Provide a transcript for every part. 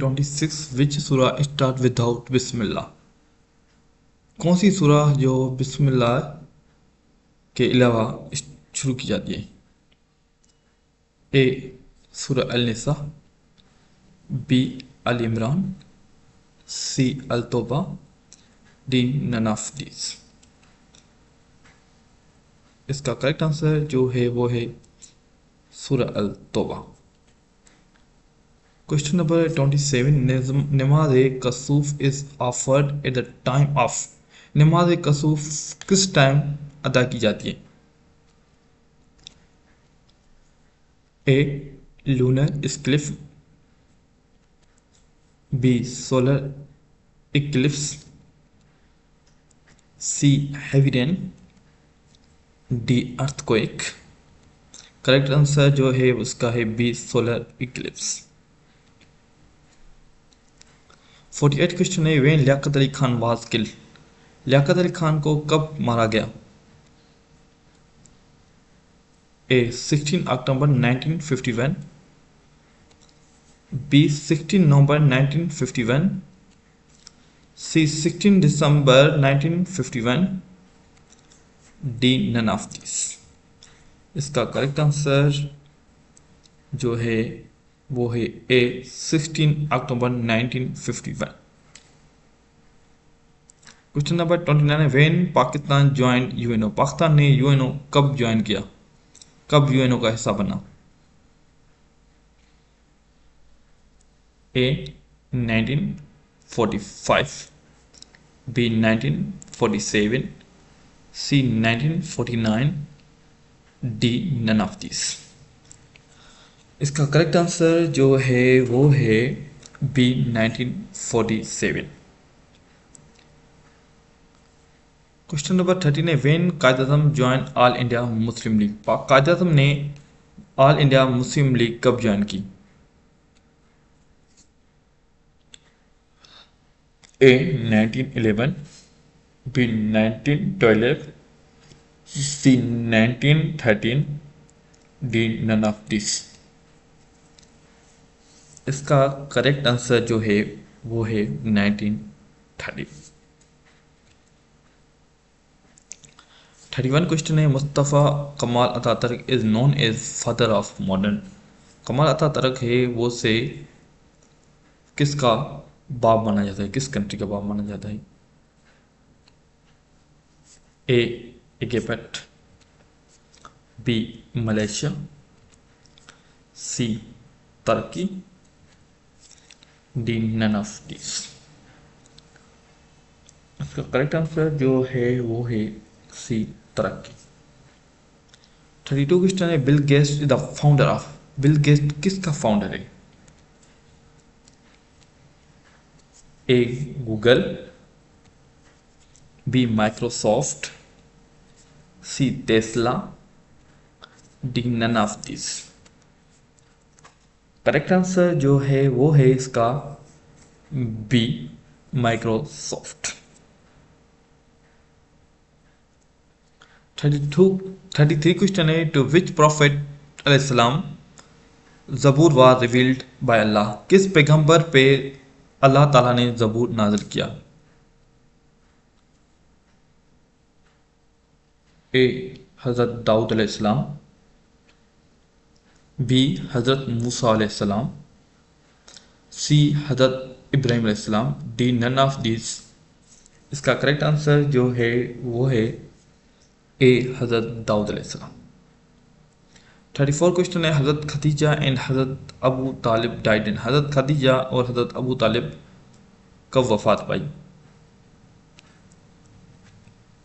26 विच सूरा start without बिस्मिल्लाह? कौन सी सूरा जो बिस्मिल्लाह के अलावा शुरू की जाती है? ए सूरा अल निसा, बी अल इमरान, सी अल तौबा, डी नन ऑफ दीज। इसका करेक्ट आंसर जो है वो है सूरा अल तौबा। Question number 27, namaz kasuf is offered at the time of? नमाज कसूफ किस टाइम अदा की जाती है? A lunar eclipse, B solar eclipse, C heavy rain, D earthquake. Correct answer जो है उसका है बी सोलर इक्लिप्स। 48 क्वेश्चन है, when Liaquat Ali Khan was killed? Liaquat Ali Khan को कब मारा गया? A 16 October 1951, B 16 November 1951, C 16 December 1951, D none of this. इसका करेक्ट आंसर जो है वो है ए 16 अक्टूबर 1951। क्वेश्चन नंबर 29 है, when Pakistan join UNO? Pakistan ने यूएनओ कब ज्वाइन किया, कब यूएनओ का हिस्सा बना? A 1945, B 1947, C 1949, D none of this. इसका करेक्ट आंसर जो है वो है बी 1947। क्वेश्चन नंबर 13 है, when Quaid-e-Azam join All India Muslim League? Quaid-e-Azam ने ऑल इंडिया मुस्लिम लीग कब ज्वाइन की? A 1911, B 1912, C 1913, D none of this. इसका करेक्ट आंसर जो है वो है 1930। 31 क्वेश्चन है, Mustafa Kemal Ataturk is known as father of modern? Kemal Ataturk है वो से किसका बाप माना जाता है, किस कंट्री का बाप माना जाता है? A Egypt, B Malaysia, C तुर्की, डी नन ऑफ दिस। इसका करेक्ट आंसर जो है वो है सी तुर्की। 32 क्वेश्चन है, Bill Gates is the founder of? Bill Gates किसका फाउंडर है? A Google, B Microsoft, C Tesla, D none of this. Correct answer जो है वो है इसका बी माइक्रोसॉफ्ट। 33 क्वेश्चन है, टू विच प्रॉफिट अलैहिस्सलाम ज़बूर वाज रिवील्ड बाय अल्लाह? किस पैगंबर पे अल्लाह ताला ने ज़बूर नाजिल किया? ए हज़रत दाऊद अलैहिस्सलाम, बी हज़रत मूसा अलैहिस्सलाम, सी हज़रत इब्राहिम अलैहिस्सलाम, डी नन ऑफ दिस। इसका करेक्ट आंसर जो है वो है ए हज़रत दाऊद अलैहिस्सलाम। 34 क्वेश्चन है, हज़रत खदीजा एंड हज़रत अबू तालिब डाइड इन? हज़रत खदीजा और हज़रत अबू तालिब कब वफात पाई?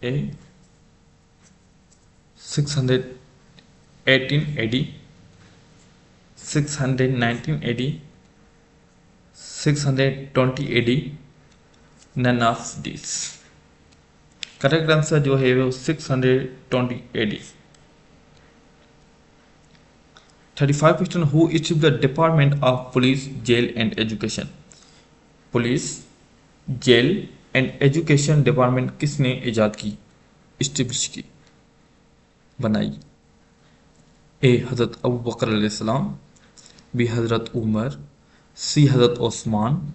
A 618 AD, 619 AD, 620 AD, none of this. Correct answer जो है वो 620 AD। 35 question, who issued the department of police jail and education? Police jail and education department किसने ईजाद की, इस्टेब्लिश की, बनाई? ए हज़रत अबू बकर अलैहिस्सलाम, बी हज़रत उमर, सी हज़रत उस्मान,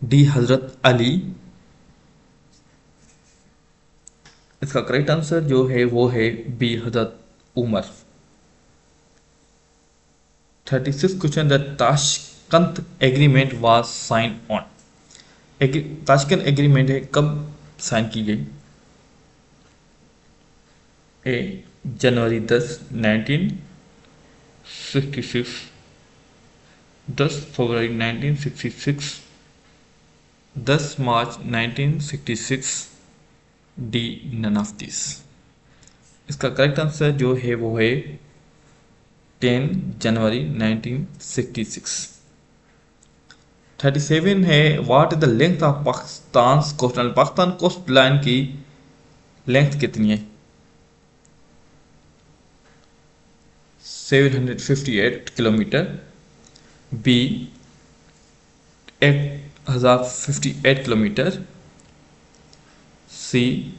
डी हज़रत अली। इसका करेक्ट आंसर जो है वो है बी हज़रत Umar. 36 question, the Tashkent agreement was sign on. Tashkent agreement है कब साइन की गई? A January 10 1966, 10 February 1966, 10 March 1966, D none of this. इसका करेक्ट आंसर जो है वो है 10 जनवरी 1966। 37 है, what is the length of Pakistan coast line. Pakistan coast line की लेंथ कितनी है? 758 kilometre, B 8058 kilometre, C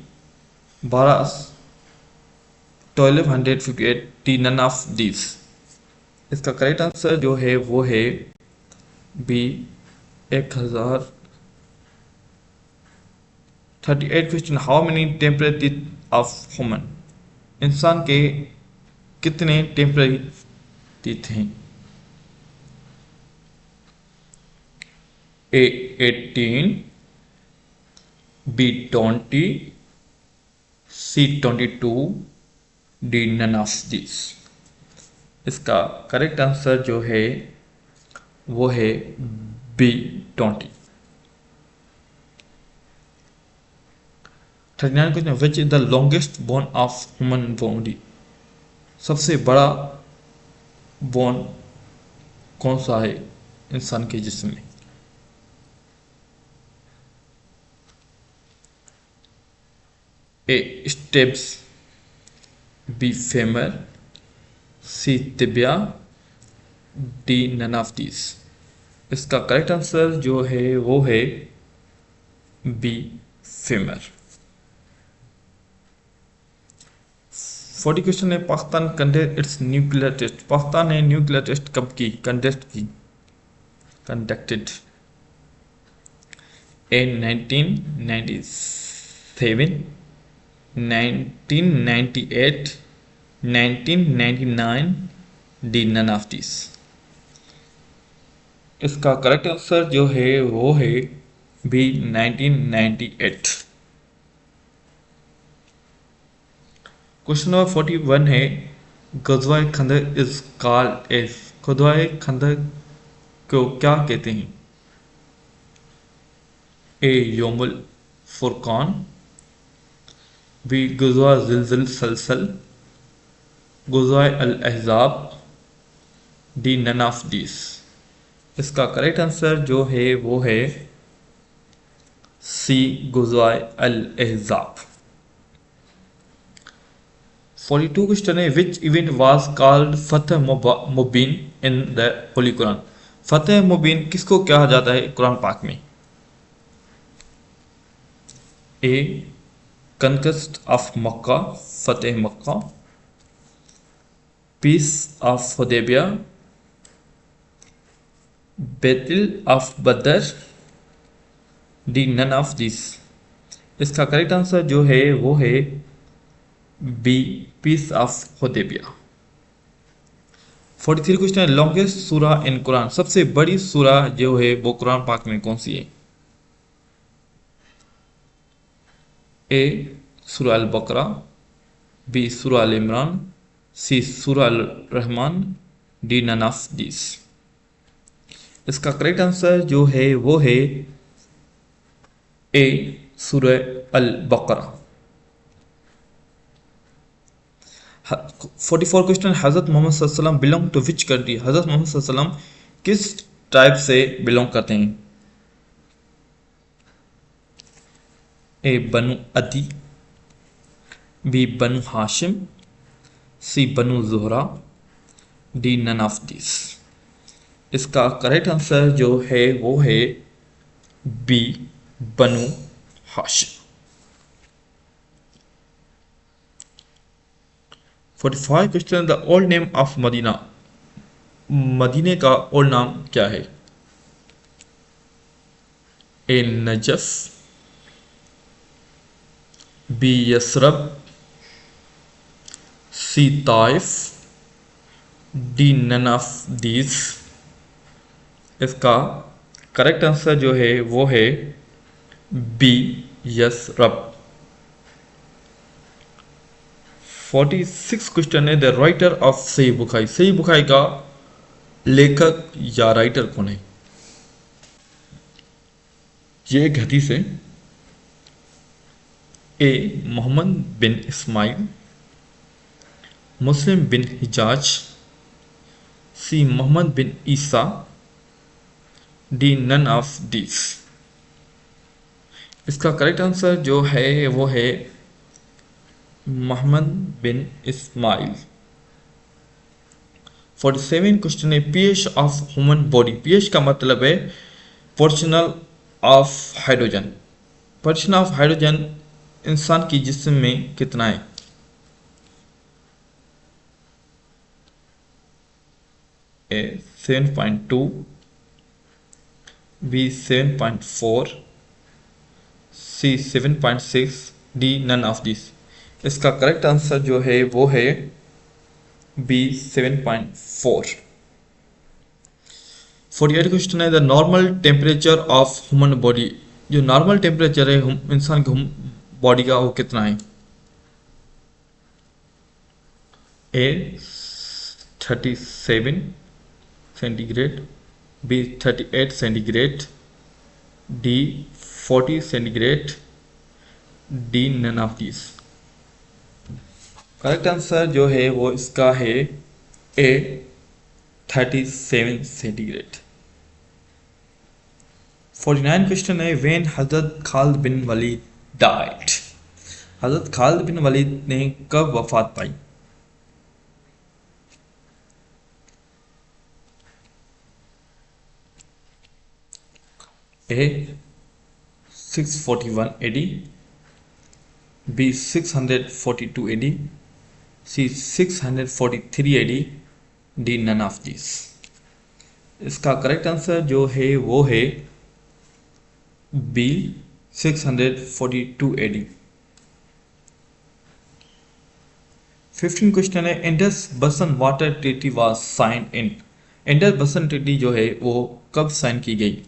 1258, D none of this. इसका करेक्ट आंसर जो है वो है B 1038। Question, how many temporary teeth of human. इंसान के कितने टेम्परेरी टीथ हैं? A 18, B 20, C 22, D none of this. इसका करेक्ट आंसर जो है वो है B 20। 39 question, which is the longest bone of human body. सबसे बड़ा बोन कौन सा है इंसान के जिस्म में? A stapes, B femur, C tibia, D none of this. इसका करेक्ट आंसर जो है वो है बी फेमर। 40 क्वेश्चन है, Pakistan conduct its nuclear test. Pakistan ने न्यूक्लियर टेस्ट कब की conducted? A 1997, 1998, 1999, D none of this. इसका करेक्ट आंसर जो है वो है बी 1998। क्वेश्चन नंबर 41 है, गज़वा खंदक इज कॉल्ड एज। गज़वा खंदक को क्या कहते हैं? ए योमुल फुरकान, बी गज़वा ज़िलज़िल सलसल, गज़वा अल अहज़ाब, डी नन ऑफ दिस। इसका करेक्ट आंसर जो है वो है सी गज़वा अल अहज़ाब। 42 क्वेश्चन है, विच इवेंट वाज कॉल्ड फतह मुबीन इन द होली कुरान। फतह मुबीन किसको कहा जाता है कुरान पाक में? ए कनकस्ट ऑफ मक्का, फतेह मक्का, peace of Hudaibiya, battle of Badr, D none of this. इसका करेक्ट आंसर जो है वो है B peace of Hudaibiya. 43 question है, लॉन्गेस्ट सूरा इन कुरान। सबसे बड़ी सूरा जो है वो कुरान पाक में कौन सी है? ए सूरा अल बकरा, बी सूरा अल इमरान, सी सूरा अल रहमान, डी नन ऑफ दिस। इसका करेक्ट आंसर जो है वो है ए सूरा अल बकरा। 44 क्वेश्चन, हज़रत मोहम्मद सल्लल्लाहु अलैहि वसल्लम बिलोंग टू विच कंट्री। हज़रत मोहम्मद सल्लल्लाहु अलैहि वसल्लम किस टाइप से बिलोंग करते हैं? ए बनु अदी, बी बनु हाशिम, सी बनु ज़ुहरा, डी नन ऑफ दिस। इसका करेक्ट आंसर जो है वो है बी बनु हाशिम। 45 question, the old name of Medina. मदीने का ओल्ड नाम क्या है? ए नजफ, बी यसरब, सी ताइफ, डी नन ऑफ दीज। इसका करेक्ट आंसर जो है वो है बी यसरब। 46 क्वेश्चन है, द राइटर ऑफ सही बुखारी, सही बुखारी का लेखक या राइटर कौन है? ये एक हदीस है। A Muhammad bin Ismail, Muslim bin Hajjaj, C Muhammad bin Isa, D none of this. इसका करेक्ट आंसर जो है वो है मोहम्मद बिन इस्माइल। 47 क्वेश्चन है, pH of human body, pH का मतलब है portion of hydrogen. Portion of hydrogen इंसान की जिस्म में कितना है? A 7.2, B 7.4, C 7.6, D none of this. इसका करेक्ट आंसर जो है वो है बी 7.4। 48 क्वेश्चन है, the normal temperature of human body, जो नॉर्मल टेम्परेचर है इंसान के बॉडी का वो कितना है? A 37 centigrade, B 38 centigrade, D 40 centigrade, D none of this. Correct answer जो है वो इसका है ए 37 सेंटीग्रेड। 49 क्वेश्चन है, व्हेन हजरत खालिद बिन वलीद डाइड, हजरत खालिद बिन वलीद ने कब वफात पाई? A 641 AD, B 642 AD, C 643 AD, D none of this. इसका करेक्ट आंसर जो है वो है बी 642 AD। 15 क्वेश्चन है, Indus basin water treaty was signed in, Indus basin treaty जो है वो कब साइन की गई?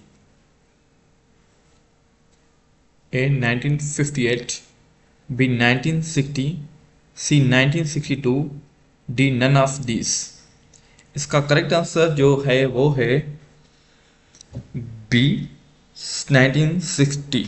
A 1958, B 1960, C 1962, D none of this. इसका करेक्ट आंसर जो है वो है बी 1960।